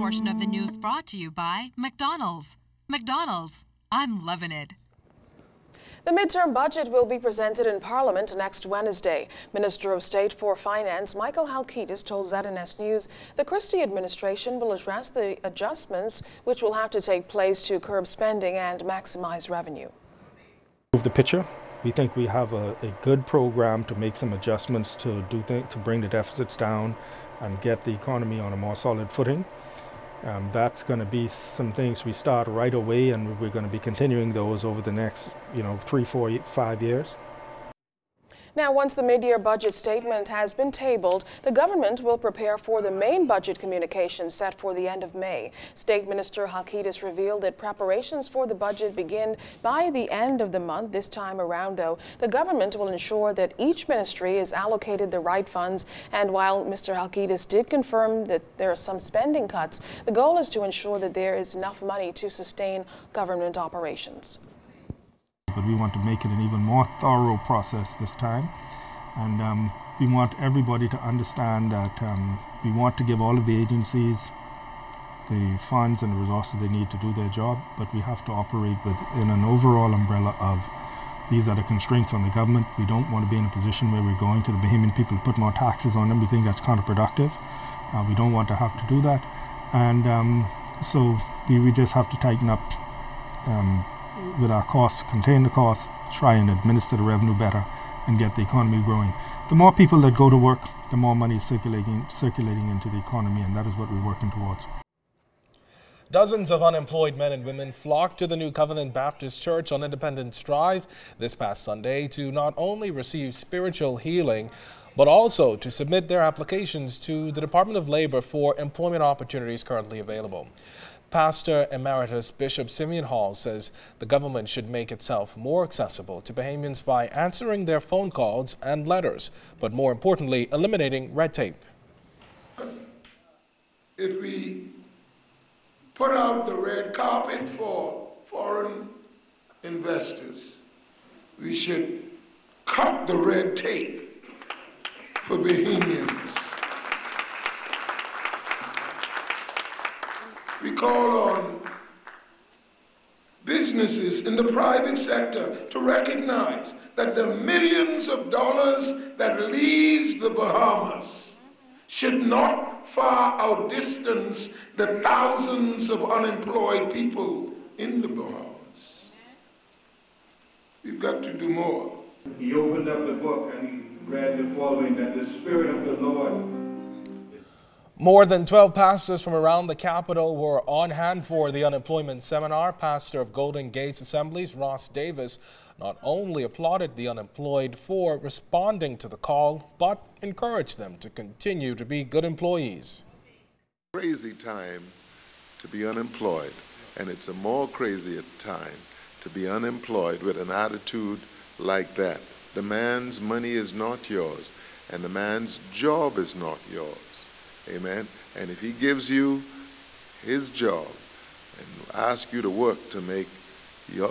portion of the news brought to you by McDonald's. McDonald's, I'm loving it. The midterm budget will be presented in Parliament next Wednesday. Minister of State for Finance Michael Halkitis told ZNS News the Christie administration will address the adjustments which will have to take place to curb spending and maximize revenue. The picture. We think we have a good program to make some adjustments to bring the deficits down and get the economy on a more solid footing. That's going to be some things we start right away, and we're going to be continuing those over the next 3, 4, 5 years. Now, once the mid-year budget statement has been tabled, the government will prepare for the main budget communication set for the end of May. State Minister Halkitis revealed that preparations for the budget begin by the end of the month. This time around, though, the government will ensure that each ministry is allocated the right funds. And while Mr. Halkitis did confirm that there are some spending cuts, the goal is to ensure that there is enough money to sustain government operations. But we want to make it an even more thorough process this time, and we want everybody to understand that we want to give all of the agencies the funds and the resources they need to do their job, but we have to operate within an overall umbrella of these are the constraints on the government. We don't want to be in a position where we're going to the Bahamian people to put more taxes on them. We think that's counterproductive. We don't want to have to do that, and so we just have to tighten up with our costs, contain the costs, try and administer the revenue better, and get the economy growing. The more people that go to work, the more money is circulating into the economy, and that is what we're working towards. Dozens of unemployed men and women flocked to the New Covenant Baptist Church on Independence Drive this past Sunday to not only receive spiritual healing, but also to submit their applications to the Department of Labor for employment opportunities currently available. Pastor Emeritus Bishop Simeon Hall says the government should make itself more accessible to Bahamians by answering their phone calls and letters, but more importantly, eliminating red tape. If we put out the red carpet for foreign investors, we should cut the red tape for Bahamians. We call on businesses in the private sector to recognize that the millions of dollars that leaves the Bahamas should not far outdistance the thousands of unemployed people in the Bahamas. We've got to do more. He opened up the book and he read the following, that the Spirit of the Lord. More than 12 pastors from around the capital were on hand for the unemployment seminar. Pastor of Golden Gates Assemblies, Ross Davis, not only applauded the unemployed for responding to the call, but encouraged them to continue to be good employees. Crazy time to be unemployed, and it's a more crazier time to be unemployed with an attitude like that. The man's money is not yours, and the man's job is not yours. Amen. And if he gives you his job and asks you to work to make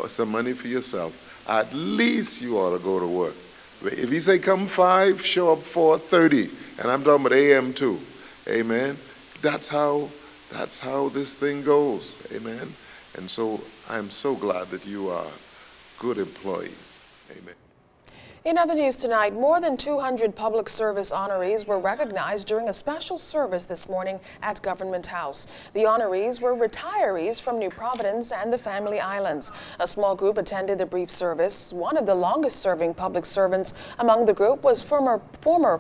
some money for yourself, at least you ought to go to work. If he say come 5, show up 4:30, and I'm talking about AM too. Amen. That's how this thing goes. Amen. And so I'm so glad that you are good employees. Amen. In other news tonight, more than 200 public service honorees were recognized during a special service this morning at Government House. The honorees were retirees from New Providence and the Family Islands. A small group attended the brief service. One of the longest-serving public servants among the group was former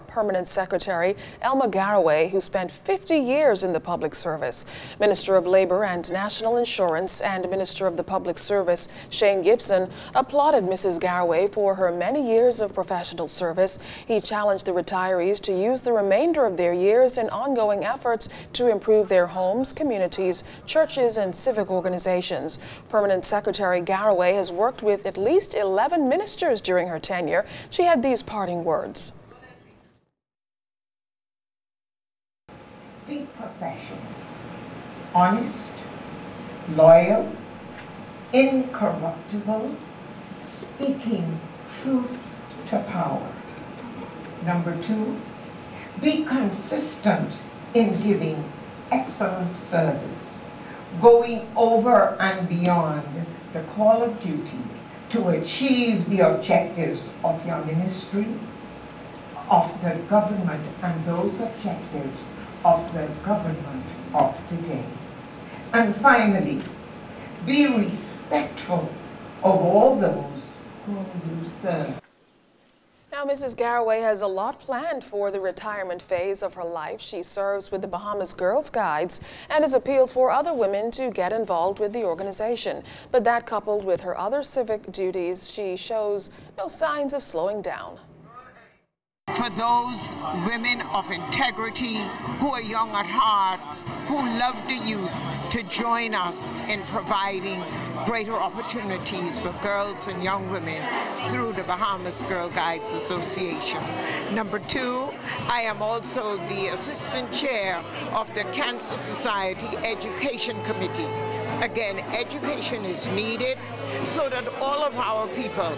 Permanent Secretary Elma Garraway, who spent 50 years in the public service. Minister of Labor and National Insurance and Minister of the Public Service Shane Gibson applauded Mrs. Garraway for her many years of professional service. He challenged the retirees to use the remainder of their years in ongoing efforts to improve their homes, communities, churches, and civic organizations. Permanent Secretary Garraway has worked with at least 11 ministers during her tenure. She had these parting words. Be professional, honest, loyal, incorruptible, speaking truth to power. Number 2, be consistent in giving excellent service, going over and beyond the call of duty to achieve the objectives of your ministry, of the government, and those objectives of the government of today. And finally, be respectful of all those whom you serve. Now, Mrs. Garraway has a lot planned for the retirement phase of her life. She serves with the Bahamas Girl Guides and has appealed for other women to get involved with the organization. But that, coupled with her other civic duties, she shows no signs of slowing down. For those women of integrity who are young at heart, who love the youth, to join us in providing greater opportunities for girls and young women through the Bahamas Girl Guides Association. Number two, I am also the Assistant Chair of the Cancer Society Education Committee. Again, education is needed so that all of our people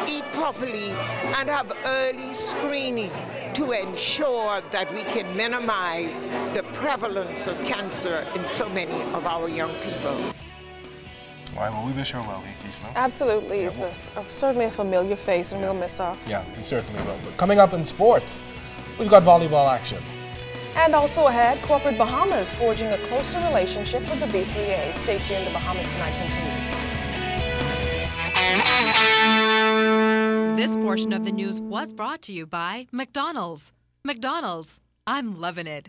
eat properly and have early screening to ensure that we can minimize the prevalence of cancer in so many of our young people. All right, well, we wish her well, Keisha. Absolutely. Yeah, It's certainly a familiar face, and we'll miss her. Yeah, we certainly will. But coming up in sports, we've got volleyball action. And also ahead, corporate Bahamas forging a closer relationship with the B3A. Stay tuned. The Bahamas Tonight continues. This portion of the news was brought to you by McDonald's. McDonald's, I'm loving it.